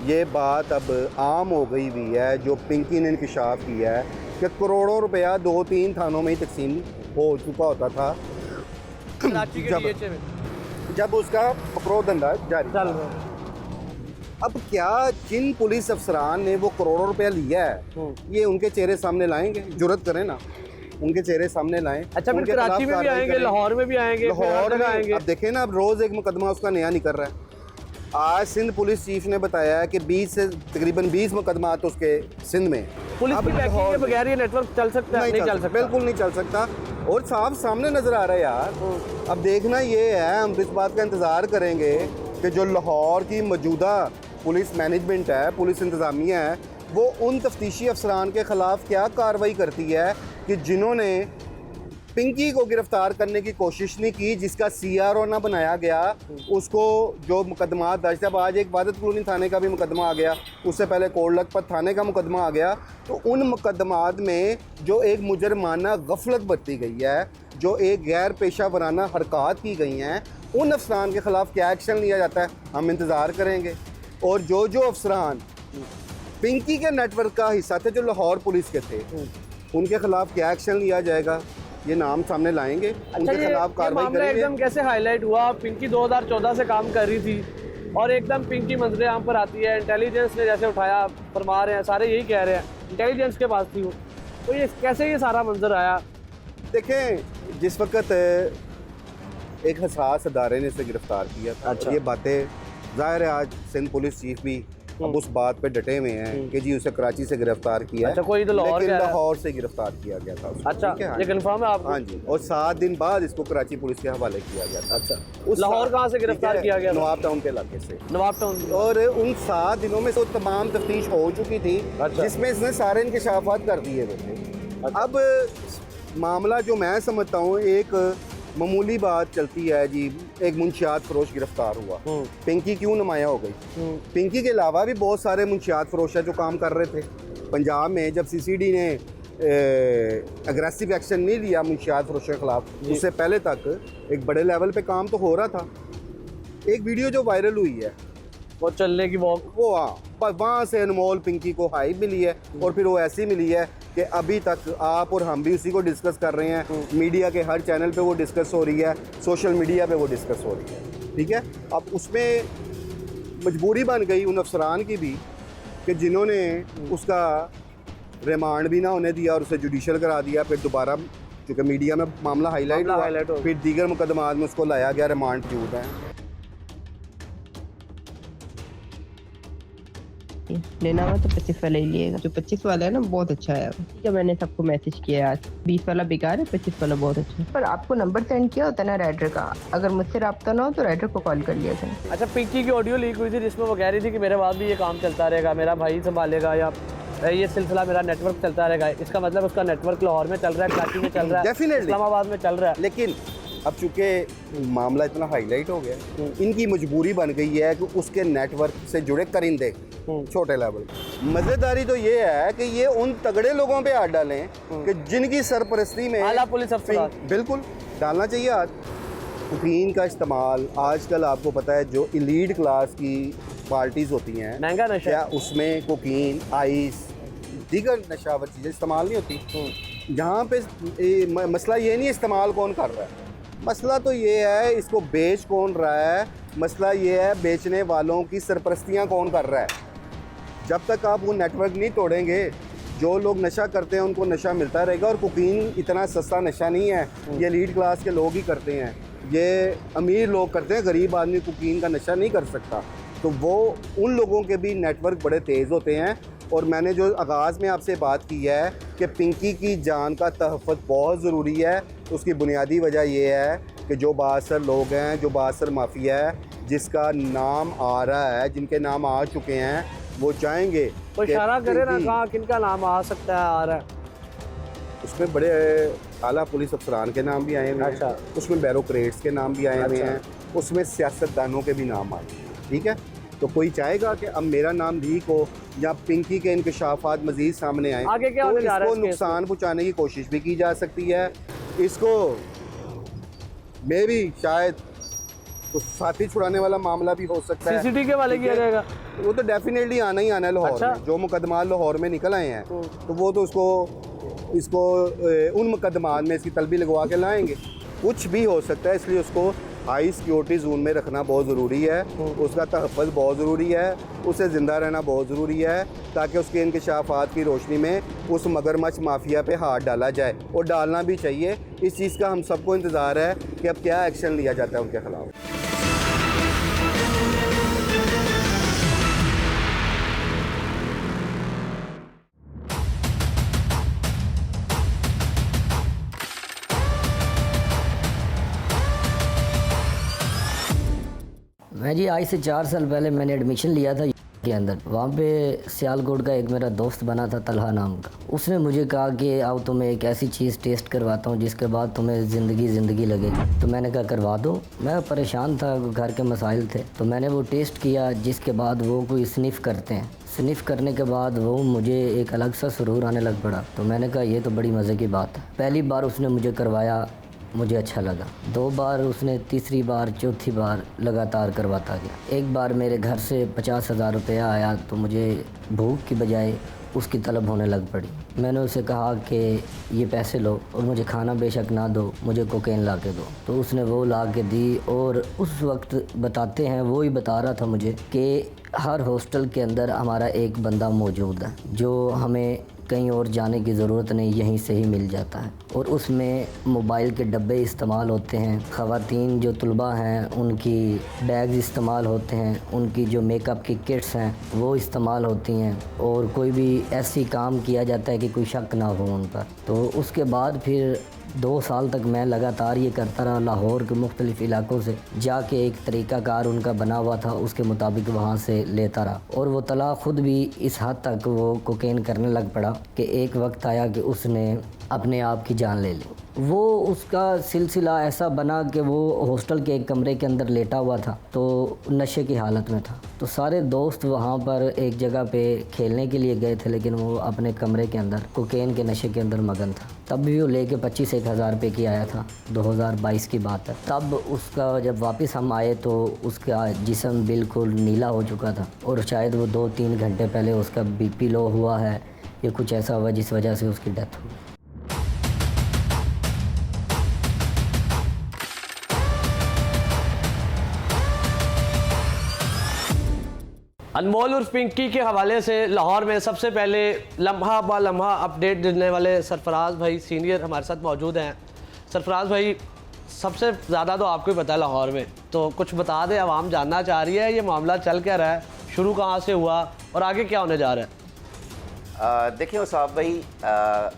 ये बात अब आम हो गई हुई है, जो पिंकी ने इंकशाफ किया है कि करोड़ों रुपया 2-3 थानों में ही तकसीम हो चुका होता था कराची के DHA में जब उसका पकड़ो धंधा जारी चल था। रहा है। अब क्या जिन पुलिस अफसरान ने वो करोड़ों रुपया लिया है, ये उनके चेहरे सामने लाएंगे? जुर्रत करें ना, उनके चेहरे सामने लाएं। अच्छा, फिर उनके कराची खिलाफ में भी कार्रवाई आएंगे, करें। लाहौर में भी आएंगे, लाहौर में आएंगे। अब देखें ना, अब रोज़ एक मुकदमा उसका नया निकल रहा है। आज सिंध पुलिस चीफ ने बताया कि 20 से तकरीबन 20 मुकदमा तो उसके सिंध में। पुलिस अब की बैकिंग लाहौर के में बगैर ये नेटवर्क चल सकता है? नहीं चल सकता, बिल्कुल नहीं चल सकता। और साफ सामने नज़र आ रहा है यार। अब देखना ये है, हम इस बात का इंतज़ार करेंगे कि जो लाहौर की मौजूदा पुलिस मैनेजमेंट है, पुलिस इंतज़ामिया है, वो उन तफ्तीशी अफसरान के ख़िलाफ़ क्या कार्रवाई करती है कि जिन्होंने पिंकी को गिरफ्तार करने की कोशिश नहीं की, जिसका CRO ना बनाया गया, उसको जो मुकदमा दर्ज है। आज एक वादत कॉलोनी थाने का भी मुकदमा आ गया, उससे पहले कोट लखपत थाने का मुकदमा आ गया। तो उन मुकदमात में जो एक मुजरमाना गफलत बरती गई है, जो एक गैर पेशा वराना हरकत की गई हैं, उन अफसरान के ख़िलाफ़ क्या एक्शन लिया जाता है, हम इंतज़ार करेंगे। और जो जो अफसरान पिंकी के नेटवर्क का हिस्सा थे, जो लाहौर पुलिस के थे, उनके ख़िलाफ़ क्या एक्शन लिया जाएगा, ये नाम सामने लाएंगे। उनके खिलाफ कार्रवाई करेंगे। एकदम कैसे हाईलाइट हुआ? पिंकी 2014 से काम कर रही थी और एकदम पिंकी मंजरे आम पर आती है। इंटेलिजेंस ने जैसे उठाया, फरमा रहे हैं, सारे यही कह रहे हैं इंटेलिजेंस के पास थी वो। तो ये कैसे ये सारा मंजर आया? देखें, जिस वक्त एक हसास अदारे ने इसे गिरफ्तार किया था। अच्छा। और ये बातें ज़ाहिर है आज सिंध पुलिस चीफ भी अब उस बात पे डटे हुए हैं कि जी उसे कराची से गिरफ्तार किया अच्छा, कोई तो लाहौर लेकिन गया है। लाहौर से गिरफ्तार किया गया था उसको, अच्छा, ठीक है? हाँ ये जी। कंफर्म है आपको? हाँ जी, और 7 दिन बाद इसको कराची पुलिस के हवाले किया गया था। अच्छा, उस लाहौर सात- कहाँ से ठीक गिरफ्तार है, किया गया था? नवाब टाउन के इलाके से। नवाब टाउन। और उन 7 दिनों में तो तमाम तफ्तीश हो चुकी थी, अच्छा। जिसमें इसने सारे इंकशाफात कर दिए हुए थे। अब मामला जो मैं समझता हूँ, एक मामूली बात चलती है जी, एक मुंशियात फरोश गिरफ्तार हुआ, पिंकी क्यों नुमाया हो गई? पिंकी के अलावा भी बहुत सारे मुंशियात फरोश है जो काम कर रहे थे पंजाब में। जब CCD ने अग्रेसिव एक्शन नहीं लिया मुंशियात फरोशों के खिलाफ, उससे पहले तक एक बड़े लेवल पे काम तो हो रहा था। एक वीडियो जो वायरल हुई है वो चलने की वॉक, वो वहाँ से अनमोल पिंकी को हाइप मिली है, और फिर वो ऐसी मिली है कि अभी तक आप और हम भी उसी को डिस्कस कर रहे हैं। मीडिया के हर चैनल पे वो डिस्कस हो रही है, सोशल मीडिया पे वो डिस्कस हो रही है, ठीक है। अब उसमें मजबूरी बन गई उन अफसरान की भी कि जिन्होंने उसका रिमांड भी ना होने दिया और उसे जुडिशल करा दिया। फिर दोबारा चूँकि मीडिया में मामला हाईलाइट highlight हुआ, हो फिर दीगर मुकदमात में उसको लाया गया, रिमांड मौजूद है। लेना हुआ तो 25 वाला ही लिएगा। जो 25 वाला है ना बहुत अच्छा है। जब मैंने सबको मैसेज किया आज 20 वाला बेकार है, 25 वाला बहुत अच्छा है। पर आपको नंबर सेंड किया होता ना राइडर का, अगर मुझसे रब्ता ना हो तो राइडर को कॉल कर लिया था। अच्छा, पिंकी की ऑडियो लीक हुई थी जिसमें वो कह रही थी कि मेरे बाद भी ये काम चलता रहेगा, मेरा भाई संभालेगा, या ये सिलसिला मेरा नेटवर्क चलता रहेगा। इसका मतलब उसका नेटवर्क लाहौर में चल रहा है, कराची में चल रहा है, Definitely. इस्लामाबाद में चल रहा है। लेकिन अब चूंकि मामला इतना हाईलाइट हो गया, इनकी मजबूरी बन गई है कि उसके नेटवर्क से जुड़े करिंदे छोटे लेवल। मज़ेदारी तो ये है कि ये उन तगड़े लोगों पे हाथ डालें कि जिनकी सरपरस्ती में आला पुलिस अफसरान। बिल्कुल डालना चाहिए हाथ। कोकीन का इस्तेमाल आजकल आपको पता है, जो इलीट क्लास की पार्टीज होती हैं, महंगा नशा क्या उसमें कोकीन, आइस, दीगर नशावर चीज़ें इस्तेमाल नहीं होती। जहाँ पे मसला ये नहीं इस्तेमाल कौन कर रहा है, मसला तो ये है इसको बेच कौन रहा है, मसला ये है बेचने वालों की सरपरस्तियाँ कौन कर रहा है। जब तक आप वो नेटवर्क नहीं तोड़ेंगे, जो लोग नशा करते हैं उनको नशा मिलता रहेगा। और कोकीन इतना सस्ता नशा नहीं है, ये लीड क्लास के लोग ही करते हैं, ये अमीर लोग करते हैं, गरीब आदमी कोकीन का नशा नहीं कर सकता। तो वो उन लोगों के भी नेटवर्क बड़े तेज़ होते हैं। और मैंने जो आगाज़ में आपसे बात की है कि पिंकी की जान का तहफ़्फ़ुज़ बहुत ज़रूरी है, उसकी बुनियादी वजह ये है कि जो बासर लोग हैं, जो बासर माफिया है, जिसका नाम आ रहा है, जिनके नाम आ चुके हैं, वो चाहेंगे कोई कि इशारा करे ना, पिंकी- कहाँ किनका नाम आ सकता है, आ रहा है? उसमें बड़े आला पुलिस अफसरान के नाम भी आए हुए हैं, अच्छा। उसमें ब्यूरोक्रेट्स के नाम भी आए हुए अच्छा। हैं, उसमें सियासतदानों के भी नाम आए हैं, ठीक है। तो कोई चाहेगा कि अब मेरा नाम लीक हो या पिंकी के इंकशाफात मजीद सामने आए, आगे क्या तो होने जा रहा है इसको इस केस में? नुकसान पहुँचाने की कोशिश भी की जा सकती है। इसको मे भी शायद तो साथी छुड़ाने वाला मामला भी हो सकता है। CCD के वाले किया ठीक है? जाएगा। वो तो डेफिनेटली आना ही आना है लाहौर अच्छा। में। जो मुकदमा लाहौर में निकल आए हैं, तो वो तो इसको उन मुकदमात में इसकी तलबी लगवा के लाएंगे। कुछ भी हो सकता है, इसलिए उसको हाई सिक्योरिटी जोन में रखना बहुत ज़रूरी है, उसका तहफ़्फ़ुज़ बहुत ज़रूरी है, उसे ज़िंदा रहना बहुत ज़रूरी है, ताकि उसके इंकशाफात की रोशनी में उस मगरमच्छ माफिया पे हाथ डाला जाए, और डालना भी चाहिए। इस चीज़ का हम सबको इंतज़ार है कि अब क्या एक्शन लिया जाता है उनके खिलाफ। मैं जी आज से 4 साल पहले मैंने एडमिशन लिया था के अंदर। वहाँ पे सियालकोट का एक मेरा दोस्त बना था तलहा नाम का। उसने मुझे कहा कि आओ तुम्हें एक ऐसी चीज़ टेस्ट करवाता हूँ जिसके बाद तुम्हें ज़िंदगी लगेगी। तो मैंने कहा करवा दो। मैं परेशान था, घर के मसाइल थे, तो मैंने वो टेस्ट किया, जिसके बाद वो कोई स्निफ़ करते हैं। स्निफ़ करने के बाद वो मुझे एक अलग सा सुरूर आने लग पड़ा। तो मैंने कहा ये तो बड़ी मज़े की बात है। पहली बार उसने मुझे करवाया, मुझे अच्छा लगा। 2 बार उसने, तीसरी बार, चौथी बार लगातार करवाता गया। एक बार मेरे घर से 50,000 रुपया आया, तो मुझे भूख की बजाय उसकी तलब होने लग पड़ी। मैंने उसे कहा कि ये पैसे लो और मुझे खाना बेशक ना दो, मुझे कोकेन ला के दो। तो उसने वो ला के दी और उस वक्त बताते हैं, वो ही बता रहा था मुझे कि हर हॉस्टल के अंदर हमारा एक बंदा मौजूद है जो हमें कहीं और जाने की ज़रूरत नहीं, यहीं से ही मिल जाता है। और उसमें मोबाइल के डब्बे इस्तेमाल होते हैं, ख़वातीन जो तलबा हैं उनकी बैग्स इस्तेमाल होते हैं, उनकी जो मेकअप की किट्स हैं वो इस्तेमाल होती हैं, और कोई भी ऐसी काम किया जाता है कि कोई शक ना हो उन पर। तो उसके बाद फिर 2 साल तक मैं लगातार ये करता रहा, लाहौर के मुख्तलिफ़ इलाकों से जाके एक तरीक़ाकार उनका बना हुआ था उसके मुताबिक वहाँ से लेता रहा। और वो तला ख़ुद भी इस हद तक वो कोकेन करने लग पड़ा कि एक वक्त आया कि उसने अपने आप की जान ले ली। वो उसका सिलसिला ऐसा बना कि वो हॉस्टल के एक कमरे के अंदर लेटा हुआ था, तो नशे की हालत में था। तो सारे दोस्त वहाँ पर एक जगह पे खेलने के लिए गए थे, लेकिन वो अपने कमरे के अंदर कोकेन के नशे के अंदर मगन था। तब भी वो लेके 25-1 हज़ार रुपये की आया था, 2022 की बात है। तब उसका जब वापस हम आए तो उसका जिस्म बिल्कुल नीला हो चुका था, और शायद वो 2-3 घंटे पहले उसका BP लो हुआ है या कुछ ऐसा हुआ जिस वजह से उसकी डेथ हुई। अनमोल उर्फ पिंकी के हवाले से लाहौर में सबसे पहले लम्हा ब लम्हा अपडेट देने वाले सरफराज भाई सीनियर हमारे साथ मौजूद हैं। सरफराज भाई, सबसे ज़्यादा तो आपको ही पता है लाहौर में, तो कुछ बता दें, आवाम जानना चाह रही है ये मामला चल क्या रहा है, शुरू कहाँ से हुआ और आगे क्या होने जा रहा है। देखिए उसाब भाई,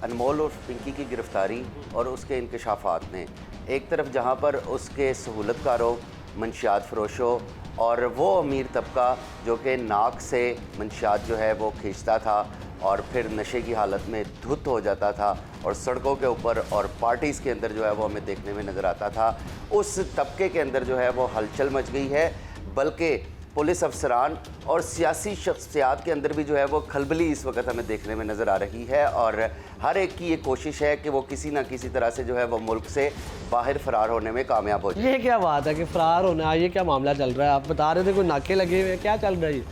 अनमोल उर्फ पिंकी की गिरफ़्तारी और उसके इंकशाफात ने एक तरफ जहाँ पर उसके सहूलतकारों, मंशियात फ़रोशों और वो अमीर तबका जो कि नाक से मंशियात जो है वो खींचता था और फिर नशे की हालत में धुत हो जाता था और सड़कों के ऊपर और पार्टीज़ के अंदर जो है वो हमें देखने में नज़र आता था, उस तबके के अंदर जो है वो हलचल मच गई है। बल्कि पुलिस अफसरान और सियासी शख्सियात के अंदर भी जो है वो खलबली इस वक्त हमें देखने में नज़र आ रही है, और हर एक की ये कोशिश है कि वो किसी ना किसी तरह से जो है वो मुल्क से बाहर फ़रार होने में कामयाब हो जाए। ये क्या बात है कि फ़रार होना, ये क्या मामला चल रहा है? आप बता रहे थे कोई नाके लगे हुए, क्या चल रहा है ये?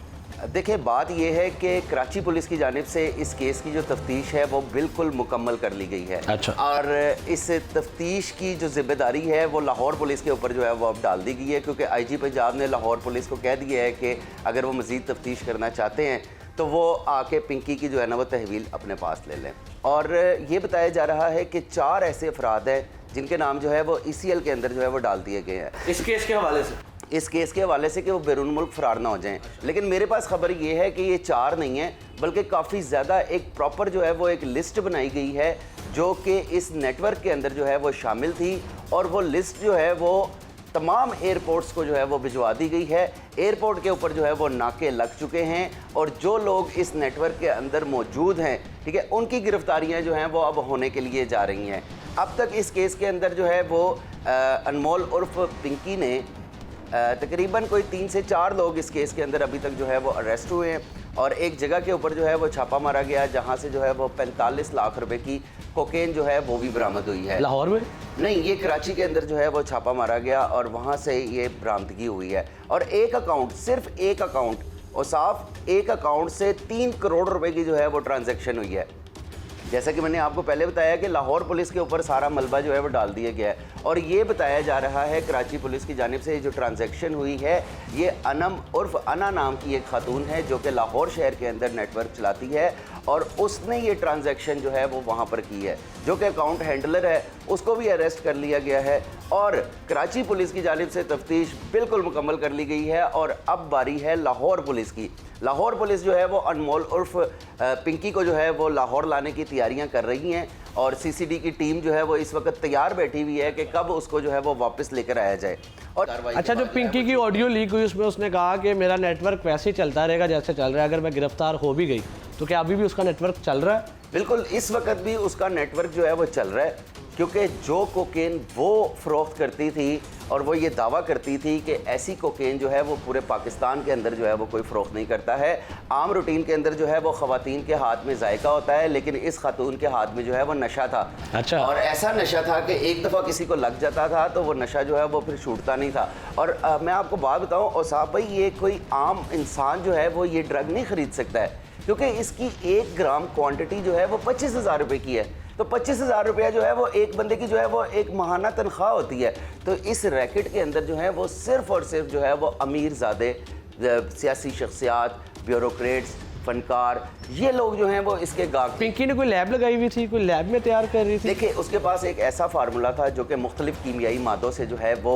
देखिए, बात यह है कि कराची पुलिस की जानिब से इस केस की जो तफ्तीश है वो बिल्कुल मुकम्मल कर ली गई है। अच्छा। और इस तफ्तीश की जो जिम्मेदारी है वो लाहौर पुलिस के ऊपर जो है वो अब डाल दी गई है, क्योंकि IG पंजाब ने लाहौर पुलिस को कह दिया है कि अगर वो मज़ीद तफ्तीश करना चाहते हैं तो वो आके पिंकी की जो है ना वो तहवील अपने पास ले लें। और ये बताया जा रहा है कि 4 ऐसे अफराद हैं जिनके नाम जो है वो ECL के अंदर जो है वो डाल दिए गए हैं इस केस के हवाले से, कि वो बैरून मुल्क फ़रार ना हो जाएं। लेकिन मेरे पास खबर ये है कि ये 4 नहीं है, बल्कि काफ़ी ज़्यादा एक प्रॉपर जो है वो एक लिस्ट बनाई गई है जो कि इस नेटवर्क के अंदर जो है वो शामिल थी, और वो लिस्ट जो है वो तमाम एयरपोर्ट्स को जो है वो भिजवा दी गई है। एयरपोर्ट के ऊपर जो है वो नाके लग चुके हैं, और जो लोग इस नेटवर्क के अंदर मौजूद हैं, ठीक है, उनकी गिरफ्तारियां जो हैं वो अब होने के लिए जा रही हैं। अब तक इस केस के अंदर जो है वो अनमोल उर्फ पिंकी ने तकरीबन कोई 3 से 4 लोग इस केस के अंदर अभी तक जो है वो अरेस्ट हुए हैं, और एक जगह के ऊपर जो है वो छापा मारा गया जहां से जो है वो 45 लाख रुपए की कोकेन जो है वो भी बरामद हुई है। लाहौर में नहीं, ये कराची के अंदर जो है वो छापा मारा गया और वहां से ये बरामदगी हुई है। और एक अकाउंट, सिर्फ एक अकाउंट, और साफ एक अकाउंट से 3 करोड़ रुपए की जो है वो ट्रांजैक्शन हुई है। जैसा कि मैंने आपको पहले बताया कि लाहौर पुलिस के ऊपर सारा मलबा जो है वो डाल दिया गया है, और ये बताया जा रहा है कराची पुलिस की जानिब से जो ट्रांजैक्शन हुई है ये अनम उर्फ अना नाम की एक खातून है जो कि लाहौर शहर के अंदर नेटवर्क चलाती है, और उसने ये ट्रांजैक्शन जो है वो वहाँ पर की है। जो कि अकाउंट हैंडलर है उसको भी अरेस्ट कर लिया गया है, और कराची पुलिस की जानिब से तफ्तीश बिल्कुल मुकम्मल कर ली गई है। और अब बारी है लाहौर पुलिस की। लाहौर पुलिस जो है वो अनमोल उर्फ पिंकी को जो है वो लाहौर लाने की तैयारियां कर रही हैं, और CCD की टीम जो है वो इस वक्त तैयार बैठी हुई है कि कब उसको जो है वो वापस लेकर आया जाए। और अच्छा, जो पिंकी की ऑडियो लीक हुई उसमें उसने कहा कि मेरा नेटवर्क वैसे ही चलता रहेगा जैसे चल रहा है, अगर मैं गिरफ्तार हो भी गई तो क्या अभी भी उसका नेटवर्क चल रहा है? बिल्कुल, इस वक्त भी उसका नेटवर्क जो है वो चल रहा है, क्योंकि जो कोकेन वो फ़रोख्त करती थी और वो ये दावा करती थी कि ऐसी कोकेन जो है वो पूरे पाकिस्तान के अंदर जो है वो कोई फ़रोख्त नहीं करता है। आम रूटीन के अंदर जो है वो ख़वातीन के हाथ में जायका होता है, लेकिन इस खातून के हाथ में जो है वो नशा था। अच्छा। और ऐसा नशा था कि एक दफ़ा किसी को लग जाता था तो वो नशा जो है वो फिर छूटता नहीं था। और मैं आपको बात बताऊँ और साहब भाई, ये कोई आम इंसान जो है वो ये ड्रग नहीं ख़रीद सकता है, क्योंकि इसकी 1 ग्राम क्वांटिटी जो है वो 25,000 रुपये की है। तो 25,000 रुपया जो है वो एक बंदे की जो है वो एक माहाना तनख्वाह होती है। तो इस रैकेट के अंदर जो है वो सिर्फ़ और सिर्फ जो है वो अमीर ज़ादे, सियासी शख्सियात, ब्यूरोक्रेट्स, फनकार, ये लोग जो हैं वो इसके गाहक। पिंकी ने कोई लैब लगाई हुई थी, कोई लैब में तैयार कर रही थी? देखिए, उसके पास एक ऐसा फार्मूला था जो कि मुख्तलिफ कीमियाई मादों से जो है वो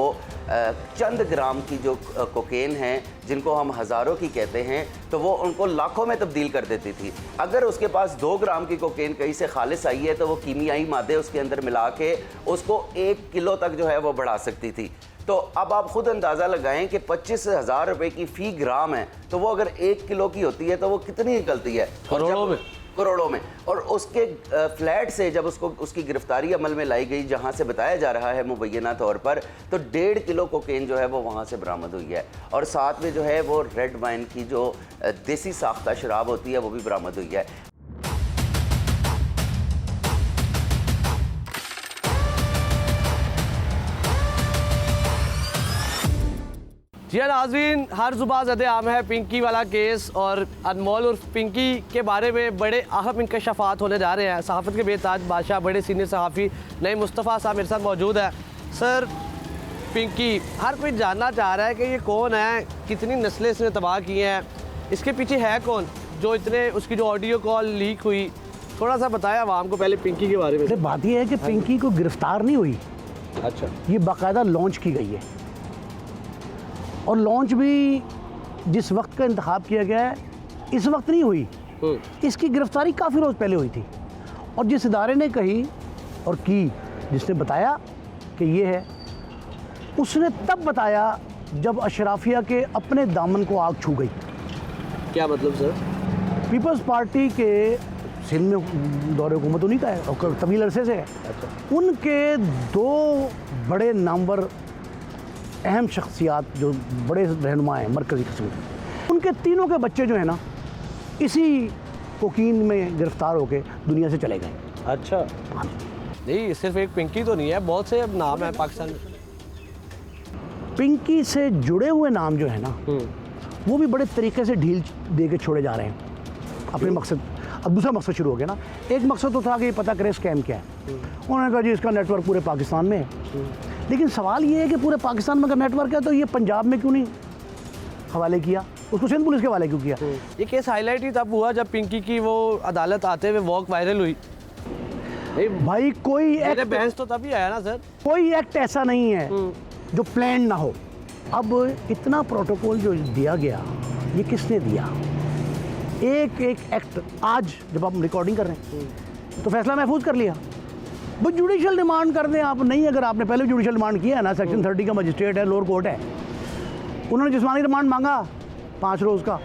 चंद ग्राम की जो कोकेन है, जिनको हम हज़ारों की कहते हैं, तो वो उनको लाखों में तब्दील कर देती थी। अगर उसके पास 2 ग्राम की कोकेन कहीं से खालिस आई है तो वो कीमियाई मादे उसके अंदर मिला के उसको 1 किलो तक जो है वो बढ़ा सकती थी। तो अब आप खुद अंदाज़ा लगाएं कि 25,000 रुपये की फ़ी ग्राम है, तो वो अगर 1 किलो की होती है तो वो कितनी निकलती है? करोड़ों में। और उसके फ्लैट से जब उसको उसकी गिरफ्तारी अमल में लाई गई, जहां से बताया जा रहा है मुबैना तौर पर, तो 1.5 किलो कोकेन जो है वो वहां से बरामद हुई है। और साथ में जो है वो रेड वाइन की जो देसी साख्ता शराब होती है वो भी बरामद हुई है। जी नाज़रीन, हर जुबान ज़द आम है पिंकी वाला केस, और अनमोल और पिंकी के बारे में बड़े अहम इंकशाफात होने जा रहे हैं। सहाफ़त के बेताज बादशाह, बड़े सीनियर सहाफ़ी नईम मुस्तफ़ा साहब मेरे साथ मौजूद है। सर, पिंकी, हर कोई जानना चाह रहा है कि ये कौन है, कितनी नस्लें इसने तबाह की हैं, इसके पीछे है कौन, जो इतने उसकी जो ऑडियो कॉल लीक हुई, थोड़ा सा बताया आवाम को पहले पिंकी के बारे में। बात यह है कि पिंकी को गिरफ्तार नहीं हुई, अच्छा, ये बाकायदा लॉन्च की गई है, और लॉन्च भी जिस वक्त का इंतखाब किया गया है इस वक्त नहीं हुई। इसकी गिरफ्तारी काफ़ी रोज़ पहले हुई थी, और जिस इदारे ने कही और की, जिसने बताया कि ये है, उसने तब बताया जब अशराफिया के अपने दामन को आग छू गई। क्या मतलब सर? पीपल्स पार्टी के सिंध में दौरे हुकूमत उन्हीं का है और तवील अरसे से है। अच्छा। उनके 2 बड़े नामवर अहम शख्सियात जो बड़े रहनुमा हैं मरकज़ी किस्म के, उनके तीनों के बच्चे जो हैं ना, इसी कोकीन में गिरफ्तार होके दुनिया से चले गए। अच्छा। हाँ, नहीं, सिर्फ एक पिंकी तो नहीं है, बहुत से अब नाम है पाकिस्तान में। पिंकी से जुड़े हुए नाम जो है ना, वो भी बड़े तरीके से ढील दे के छोड़े जा रहे हैं अपने मकसद। अब दूसरा मकसद शुरू हो गया ना। एक मकसद तो था कि पता करें स्कैम क्या है। उन्होंने कहा जी इसका नेटवर्क पूरे पाकिस्तान में है, लेकिन सवाल ये है कि पूरे पाकिस्तान में अगर नेटवर्क है तो ये पंजाब में क्यों नहीं हवाले किया, उसको सिंध पुलिस के हवाले क्यों किया? ये केस हाईलाइट ही तब हुआ जब पिंकी की वो अदालत आते हुए वॉक वायरल हुई। भाई कोई एक्ट, बहस तो तभी आया ना सर, कोई एक्ट ऐसा नहीं है जो प्लान ना हो। अब इतना प्रोटोकॉल जो दिया गया, ये किसने दिया? एक एक्ट आज जब आप रिकॉर्डिंग कर रहे हैं तो फैसला महफूज कर लिया। बस जुडिशल डिमांड कर दें आप, नहीं अगर आपने पहले जुडिशल डिमांड किया है ना, सेक्शन 30 का मजिस्ट्रेट है, लोअर कोर्ट है, उन्होंने जिस्मानी रिमांड मांगा 5 रोज़ का,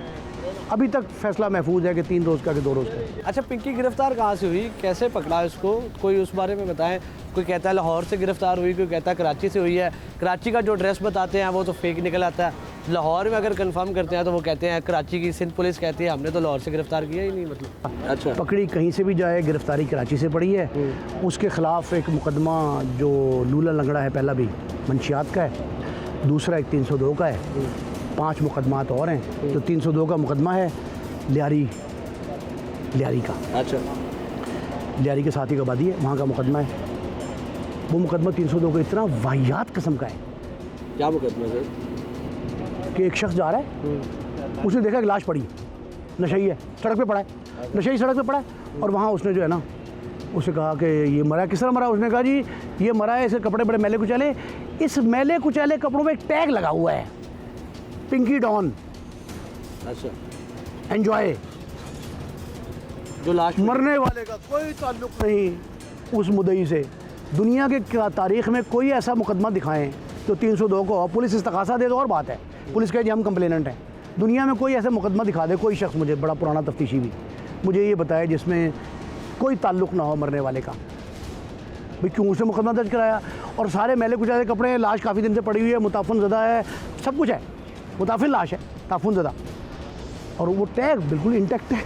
अभी तक फैसला महफूज है कि 3 रोज़ का कि 2 रोज़ का। अच्छा, पिंकी गिरफ्तार कहाँ से हुई, कैसे पकड़ा इसको, कोई उस बारे में बताएं। कोई कहता है लाहौर से गिरफ्तार हुई, कोई कहता है कराची से हुई है। कराची का जो एड्रेस बताते हैं वो तो फेक निकल आता है। लाहौर में अगर कंफर्म करते हैं तो वो कहते हैं कराची की सिंध पुलिस कहती है हमने तो लाहौर से गिरफ्तार किया ही नहीं। मतलब अच्छा, पकड़ी कहीं से भी जाए, गिरफ्तारी कराची से पड़ी है। उसके ख़िलाफ़ एक मुकदमा जो लूला लंगड़ा है, पहला भी मंशियात का है, दूसरा एक 302 का है, 5 मुकदमात और हैं। जो 302 का मुकदमा है लियारी का, अच्छा, लियारी के साथ ही आबादी है, वहाँ का मुकदमा है। वो मुकदमा 302 का इतना वाहियात किस्म का है। क्या मुकदमा सर? कि एक शख्स जा रहा है, उसने देखा कि लाश पड़ी, नशई है, सड़क पे पड़ा है, नशई सड़क पे पड़ा है, और वहाँ उसने जो है ना, उसने कहा कि ये मरा, किस तरह मरा? उसने कहा जी ये मरा है, इसके कपड़े बड़े मैले कुचैले, इस मैले कुचैले कपड़ों में एक टैग लगा हुआ है, पिंकी डॉन। अच्छा, एंजॉय। जो लाश मरने वाले का कोई ताल्लुक नहीं उस मुद्दई से। दुनिया के तारीख़ में कोई ऐसा मुकदमा दिखाएं जो 302 को पुलिस इस्तग़ासा दे, तो और बात है, पुलिस कहे जी हम कंप्लेनेंट हैं। दुनिया में कोई ऐसा मुकदमा दिखा दे, कोई शख्स, मुझे बड़ा पुराना तफ्तीशी भी मुझे ये बताए जिसमें कोई ताल्लुक़ ना हो मरने वाले का। भाई क्यों उसने मुकदमा दर्ज कराया? और सारे मैले कुचैले कपड़े हैं, लाश काफ़ी दिन से पड़ी हुई है, मुताफ़िन ज़दा है, सब कुछ है, मुताफ़िन लाश है, ताफ़ुन ज़दा, और वो टैग बिल्कुल इंटैक्ट है।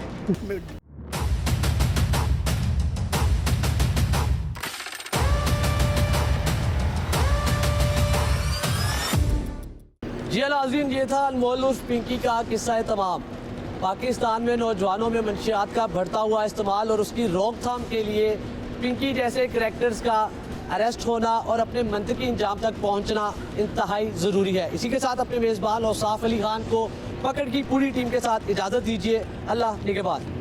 जी नाज़रीन, ये था अनमोल उर्फ पिंकी का किस्सा है तमाम। पाकिस्तान में नौजवानों में मंशियात का बढ़ता हुआ इस्तेमाल और उसकी रोकथाम के लिए पिंकी जैसे करैक्टर्स का अरेस्ट होना और अपने मंतकी इंजाम तक पहुंचना इंतहाई ज़रूरी है। इसी के साथ अपने मेज़बान औसाफ अली खान को पकड़ की पूरी टीम के साथ इजाज़त दीजिए। अल्लाह निगहबान।